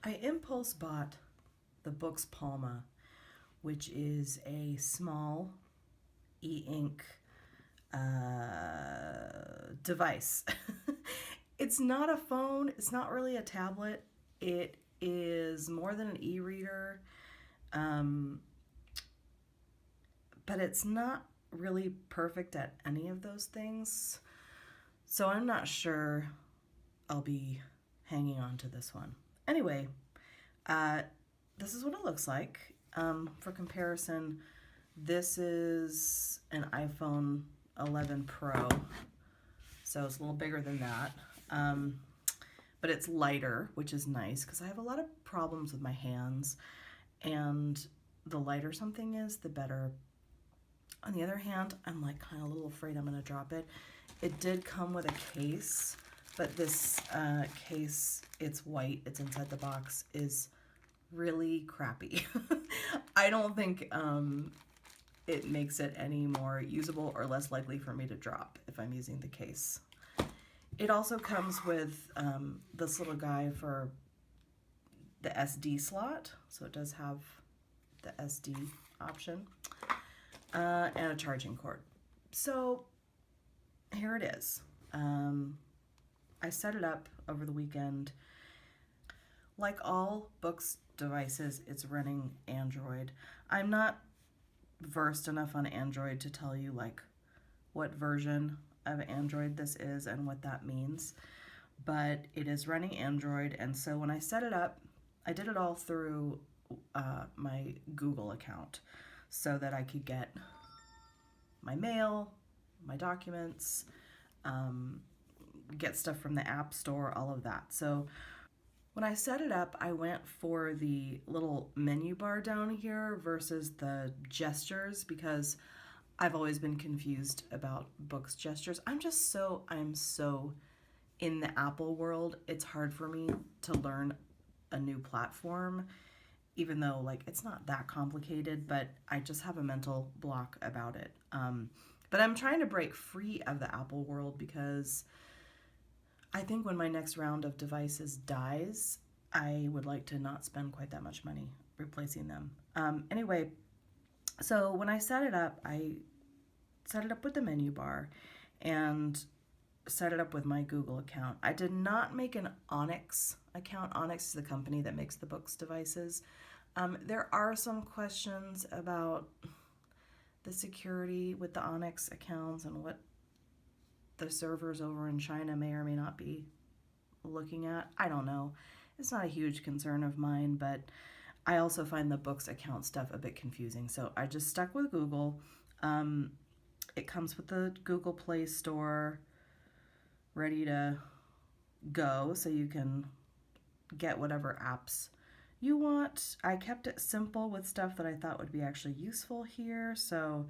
I impulse bought the Boox Palma, which is a small e-ink device. It's not a phone, it's not really a tablet. It is more than an e-reader, um, but it's not really perfect at any of those things. So I'm not sure I'll be hanging on to this one. Anyway, uh, this is what it looks like. For comparison, this is an iPhone 11 Pro, so it's a little bigger than that. But it's lighter, which is nice because I have a lot of problems with my hands, and the lighter something is, the better. On the other hand, I'm like kind of a little afraid I'm going to drop it. It did come with a case, but this case, it's white, it's inside the box, is really crappy. I don't think it makes it any more usable or less likely for me to drop if I'm using the case. It also comes with this little guy for the SD slot, so it does have the SD option, and a charging cord. So here it is. I set it up over the weekend. Like all Boox devices, it's running Android. I'm not versed enough on Android to tell you like what version of Android this is and what that means, but it is running Android. And so when I set it up, I did it all through my Google account so that I could get my mail, my documents, get stuff from the App Store, all of that. So when I set it up, I went for the little menu bar down here versus the gestures because I've always been confused about Boox gestures. I'm so in the Apple world. It's hard for me to learn a new platform, even though like it's not that complicated, but I just have a mental block about it. But I'm trying to break free of the Apple world because I think when my next round of devices dies, I would like to not spend quite that much money replacing them. Anyway, so when I set it up with the menu bar and set it up with my Google account. I did not make an Onyx account. Onyx is the company that makes the Boox devices. There are some questions about the security with the Onyx accounts and what the servers over in China may or may not be looking at. I don't know. It's not a huge concern of mine, but I also find the Boox account stuff a bit confusing. So I just stuck with Google. It comes with the Google Play Store ready to go, so you can get whatever apps you want. I kept it simple with stuff that I thought would be actually useful here. So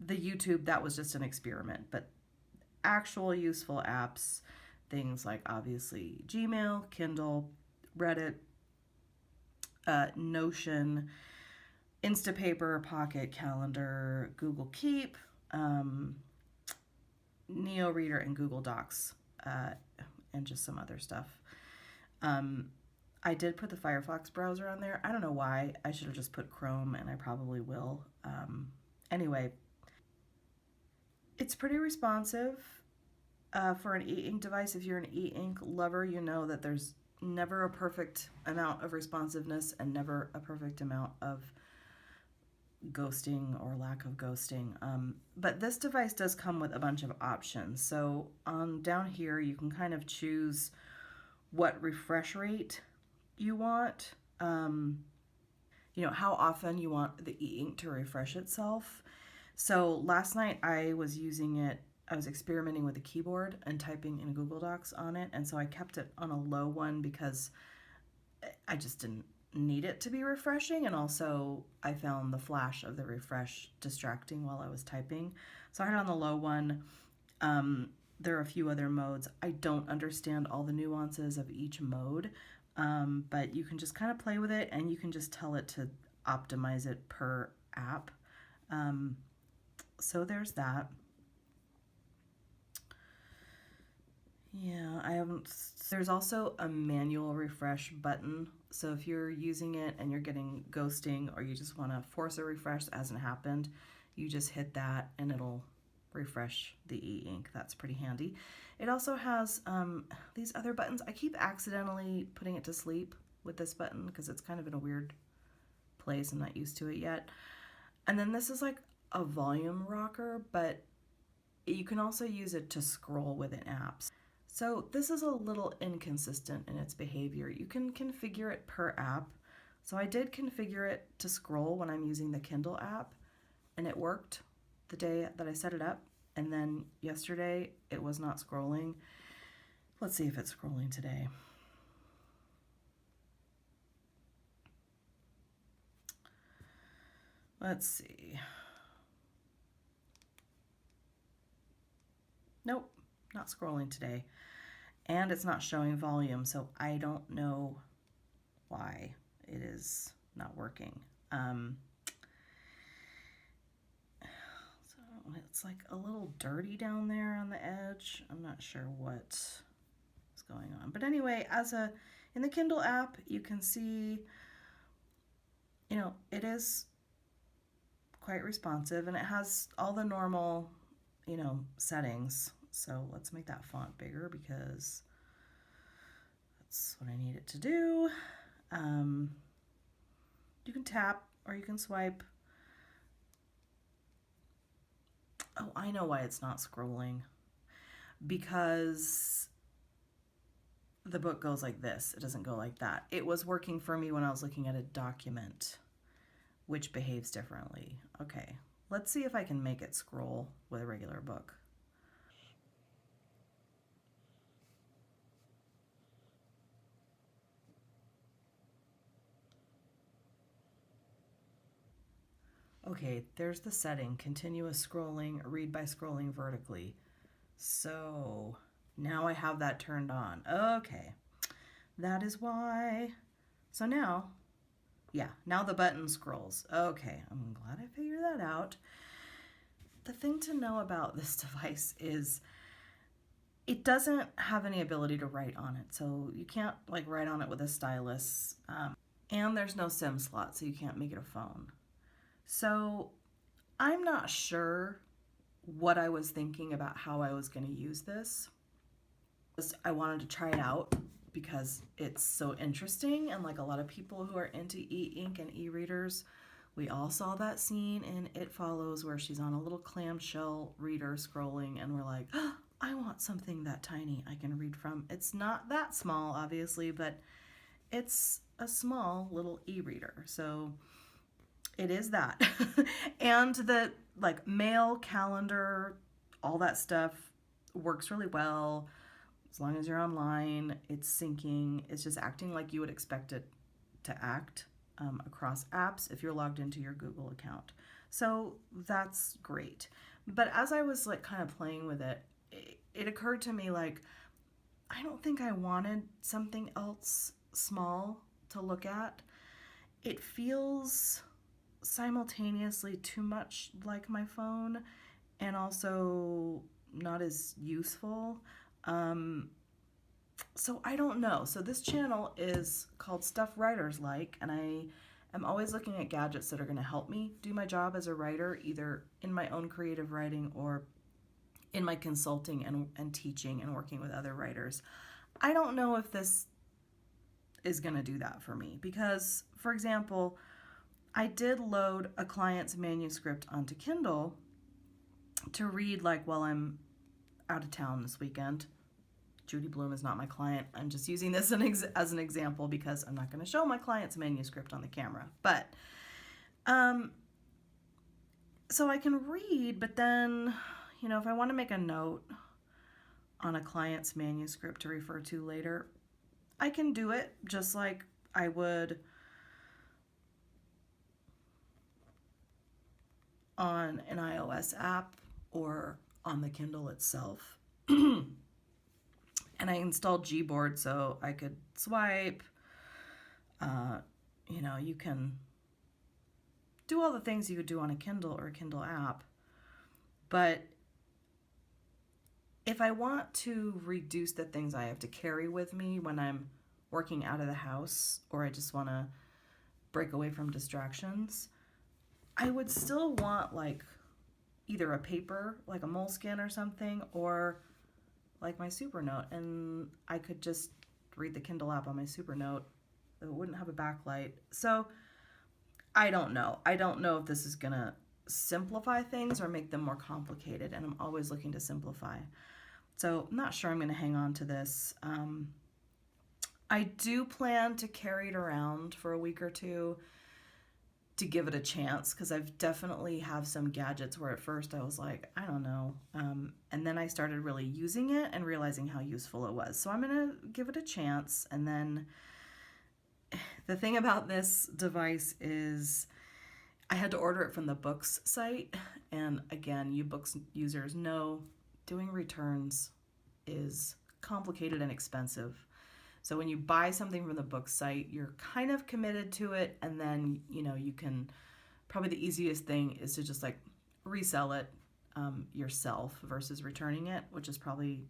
the YouTube, that was just an experiment, but actual useful apps, things like obviously Gmail, Kindle, Reddit, Notion, Instapaper, Pocket Calendar, Google Keep, Neo Reader, and Google Docs, and just some other stuff. I did put the Firefox browser on there. I don't know why. I should have just put Chrome, and I probably will. Anyway, it's pretty responsive for an e-ink device. If you're an e-ink lover, you know that there's never a perfect amount of responsiveness and never a perfect amount of ghosting or lack of ghosting. But this device does come with a bunch of options. So down here, you can kind of choose what refresh rate you want. How often you want the e-ink to refresh itself. So last night I was experimenting with the keyboard and typing in Google Docs on it, and so I kept it on a low one because I just didn't need it to be refreshing, and also I found the flash of the refresh distracting while I was typing. So I had it on the low one. There are a few other modes. I don't understand all the nuances of each mode, but you can just kind of play with it, and you can just tell it to optimize it per app. So there's that. Yeah, I haven't. There's also a manual refresh button. So if you're using it and you're getting ghosting or you just want to force a refresh that hasn't happened, you just hit that and it'll refresh the e-ink. That's pretty handy. It also has these other buttons. I keep accidentally putting it to sleep with this button because it's kind of in a weird place. I'm not used to it yet. And then this is like a volume rocker, but you can also use it to scroll within apps. So this is a little inconsistent in its behavior. You can configure it per app. So I did configure it to scroll when I'm using the Kindle app, and it worked the day that I set it up. And then yesterday it was not scrolling. Let's see if it's scrolling today. Let's see. Nope, not scrolling today. And it's not showing volume, so I don't know why it is not working. So it's like a little dirty down there on the edge. I'm not sure what's going on. But anyway, in the Kindle app, you can see, it is quite responsive and it has all the normal, settings. So let's make that font bigger because that's what I need it to do. You can tap or you can swipe. Oh, I know why it's not scrolling. Because the book goes like this. It doesn't go like that. It was working for me when I was looking at a document, which behaves differently. Okay, let's see if I can make it scroll with a regular book. Okay, there's the setting, continuous scrolling, read by scrolling vertically. So now I have that turned on. Okay, that is why. So now, now the button scrolls. Okay, I'm glad I figured that out. The thing to know about this device is it doesn't have any ability to write on it. So you can't like write on it with a stylus. And there's no SIM slot, so you can't make it a phone. So I'm not sure what I was thinking about how I was going to use this. I wanted to try it out because it's so interesting, and like a lot of people who are into e-ink and e-readers, we all saw that scene in It Follows where she's on a little clamshell reader scrolling and we're like, oh, I want something that tiny I can read from. It's not that small, obviously, but it's a small little e-reader. So it is that. And the like mail, calendar, all that stuff works really well. As long as you're online, it's syncing. It's just acting like you would expect it to act across apps if you're logged into your Google account. So that's great. But as I was like kind of playing with it, it occurred to me like, I don't think I wanted something else small to look at. It feels simultaneously too much like my phone and also not as useful. So I don't know. So this channel is called Stuff Writers Like, and I am always looking at gadgets that are going to help me do my job as a writer, either in my own creative writing or in my consulting and teaching and working with other writers. I don't know if this is going to do that for me because, for example, I did load a client's manuscript onto Kindle to read like while I'm out of town this weekend. Judy Bloom is not my client. I'm just using this as an example because I'm not going to show my client's manuscript on the camera. But so I can read, but then, if I want to make a note on a client's manuscript to refer to later, I can do it just like I would on an iOS app or on the Kindle itself. And I installed Gboard so I could swipe. You can do all the things you would do on a Kindle or a Kindle app. But If I want to reduce the things I have to carry with me when I'm working out of the house, or I just want to break away from distractions, I would still want like either a paper, like a moleskin or something, or like my Supernote, and I could just read the Kindle app on my Supernote. It wouldn't have a backlight. So I don't know. I don't know if this is going to simplify things or make them more complicated, and I'm always looking to simplify. So I'm not sure I'm going to hang on to this. I do plan to carry it around for a week or two to give it a chance, because I've definitely have some gadgets where at first I was like, I don't know. And then I started really using it and realizing how useful it was. So I'm going to give it a chance. And then the thing about this device is I had to order it from the Boox site. And again, you Boox users know doing returns is complicated and expensive. So when you buy something from the Boox site, you're kind of committed to it, and then, you can, probably the easiest thing is to just like resell it yourself versus returning it, which is probably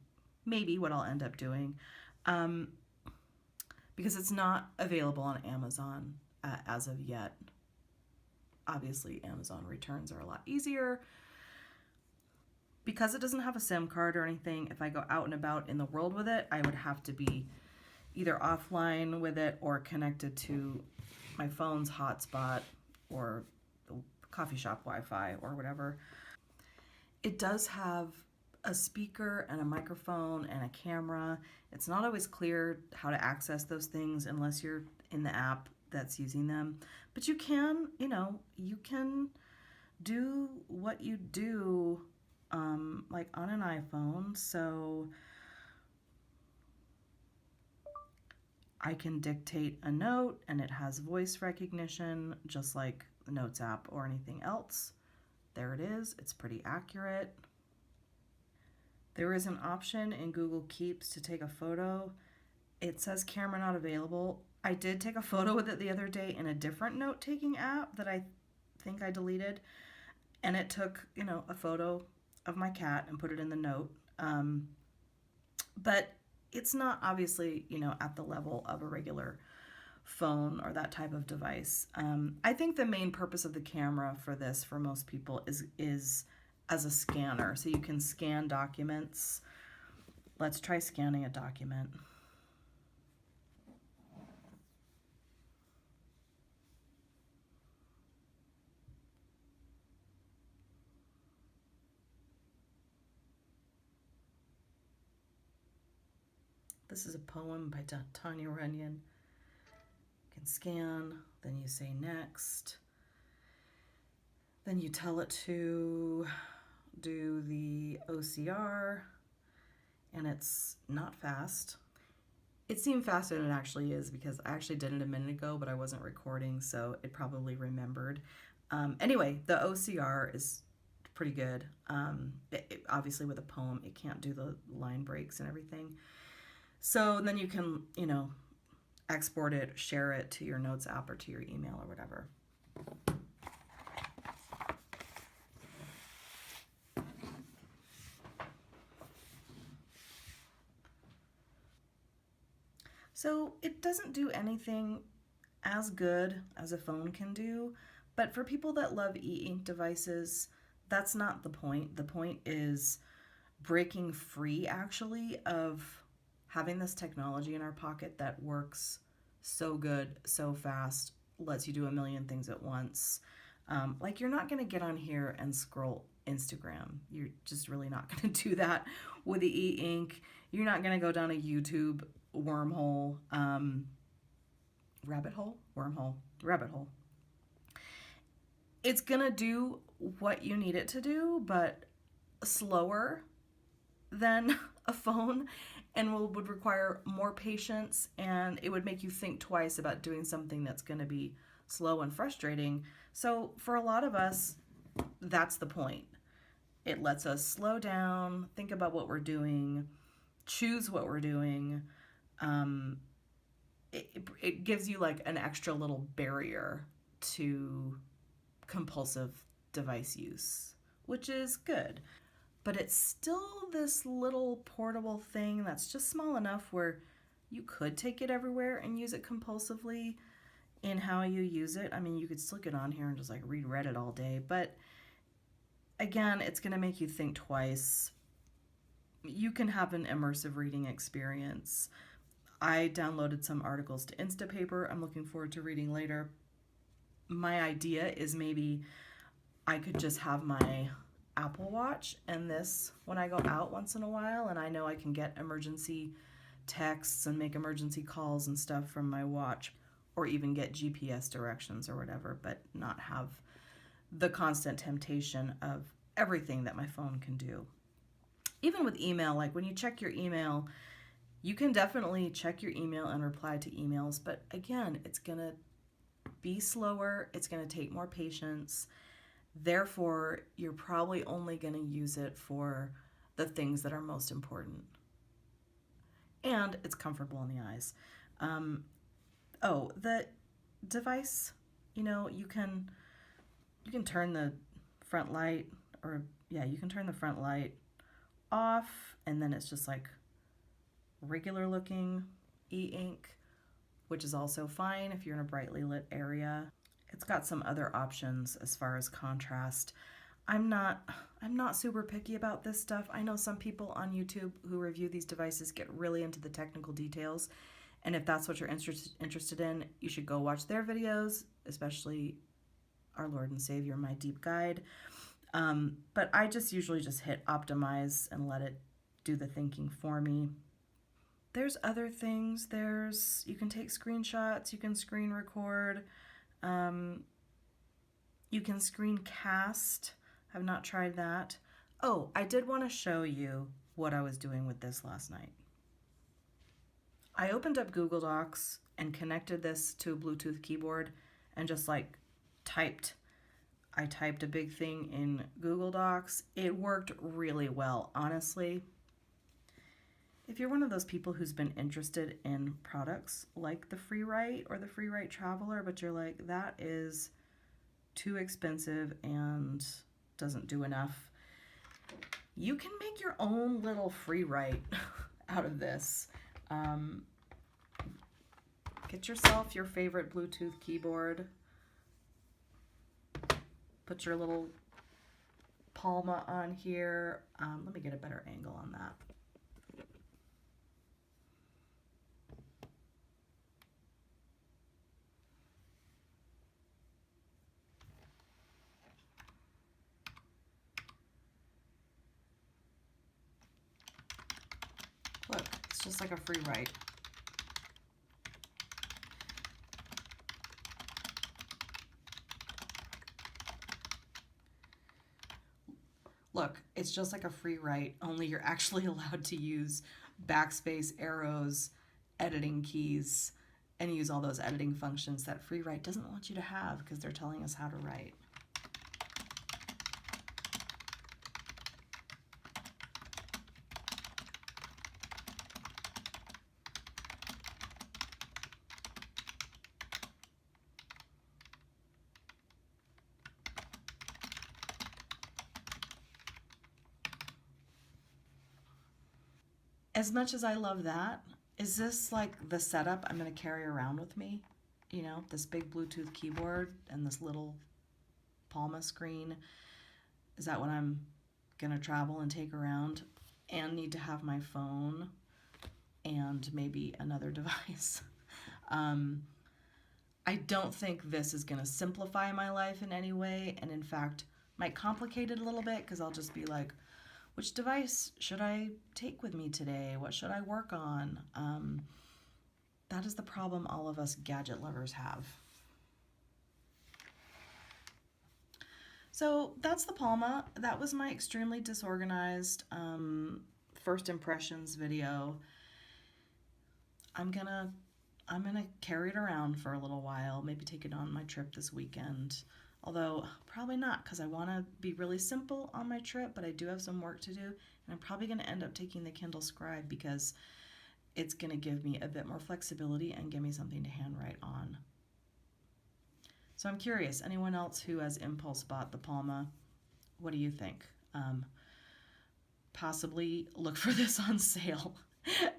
maybe what I'll end up doing, because it's not available on Amazon as of yet. Obviously, Amazon returns are a lot easier. Because it doesn't have a SIM card or anything, if I go out and about in the world with it, I would have to be either offline with it or connected to my phone's hotspot or the coffee shop Wi-Fi or whatever. It does have a speaker and a microphone and a camera. It's not always clear how to access those things unless you're in the app that's using them. But you can, you can do what you do like on an iPhone. So I can dictate a note and it has voice recognition just like the Notes app or anything else. There it is. It's pretty accurate. There is an option in Google Keeps to take a photo. It says camera not available. I did take a photo with it the other day in a different note-taking app that I think I deleted, and it took, a photo of my cat and put it in the note. But it's not obviously, at the level of a regular phone or that type of device. I think the main purpose of the camera for this, for most people, is as a scanner. So you can scan documents. Let's try scanning a document. This is a poem by Tanya Runyon. You can scan, then you say next. Then you tell it to do the OCR, and it's not fast. It seemed faster than it actually is because I actually did it a minute ago, but I wasn't recording, so it probably remembered. Anyway, the OCR is pretty good. Obviously with a poem, it can't do the line breaks and everything. So then you can, export it, share it to your Notes app or to your email or whatever. So it doesn't do anything as good as a phone can do, but for people that love e-ink devices, that's not the point. The point is breaking free, actually, of having this technology in our pocket that works so good, so fast, lets you do a million things at once. Like, you're not going to get on here and scroll Instagram. You're just really not going to do that with the e-ink. You're not going to go down a YouTube wormhole, rabbit hole. It's going to do what you need it to do, but slower than a phone, and would require more patience, and it would make you think twice about doing something that's going to be slow and frustrating. So for a lot of us, that's the point. It lets us slow down, think about what we're doing, choose what we're doing. It gives you like an extra little barrier to compulsive device use, which is good. but it's still this little portable thing that's just small enough where you could take it everywhere and use it compulsively in how you use it. I mean, you could still get on here and just like read Reddit all day, but again, it's going to make you think twice. You can have an immersive reading experience. I downloaded some articles to Instapaper. I'm looking forward to reading later. My idea is maybe I could just have my Apple Watch and this when I go out once in a while, and I know I can get emergency texts and make emergency calls and stuff from my watch, or even get GPS directions or whatever, but not have the constant temptation of everything that my phone can do. Even with email, like when you check your email, you can definitely check your email and reply to emails, but again, it's going to be slower, it's going to take more patience. Therefore, you're probably only going to use it for the things that are most important. And it's comfortable in the eyes. The device, you can turn the front light, you can turn the front light off, and then it's just like regular looking e-ink, which is also fine if you're in a brightly lit area. It's got some other options as far as contrast. I'm not super picky about this stuff. I know some people on YouTube who review these devices get really into the technical details, and if that's what you're interested in, you should go watch their videos, especially our Lord and Savior, My Deep Guide. But I just usually just hit optimize and let it do the thinking for me. There's other things. You can take screenshots, you can screen record, you can screencast. I've not tried that. Oh, I did want to show you what I was doing with this last night. I opened up Google Docs and connected this to a Bluetooth keyboard and just like typed. I typed a big thing in Google Docs. It worked really well, honestly. If you're one of those people who's been interested in products like the Freewrite or the Freewrite Traveler, but you're like, that is too expensive and doesn't do enough, you can make your own little Freewrite out of this. Get yourself your favorite Bluetooth keyboard. Put your little Palma on here. Let me get a better angle on that. Look, it's just like a Freewrite. Look, it's just like a Freewrite, only you're actually allowed to use backspace, arrows, editing keys, and use all those editing functions that Freewrite doesn't want you to have because they're telling us how to write. As much as I love that, is this like the setup I'm going to carry around with me? This big Bluetooth keyboard and this little Palma screen. Is that what I'm going to travel and take around and need to have my phone and maybe another device? I don't think this is going to simplify my life in any way, and in fact might complicate it a little bit because I'll just be like, which device should I take with me today? What should I work on? That is the problem all of us gadget lovers have. So that's the Palma. That was my extremely disorganized first impressions video. I'm gonna carry it around for a little while, maybe take it on my trip this weekend. Although probably not, because I want to be really simple on my trip, but I do have some work to do, and I'm probably going to end up taking the Kindle Scribe because it's going to give me a bit more flexibility and give me something to handwrite on. So I'm curious, anyone else who has impulse bought the Palma, what do you think? possibly look for this on sale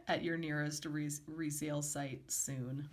at your nearest resale site soon.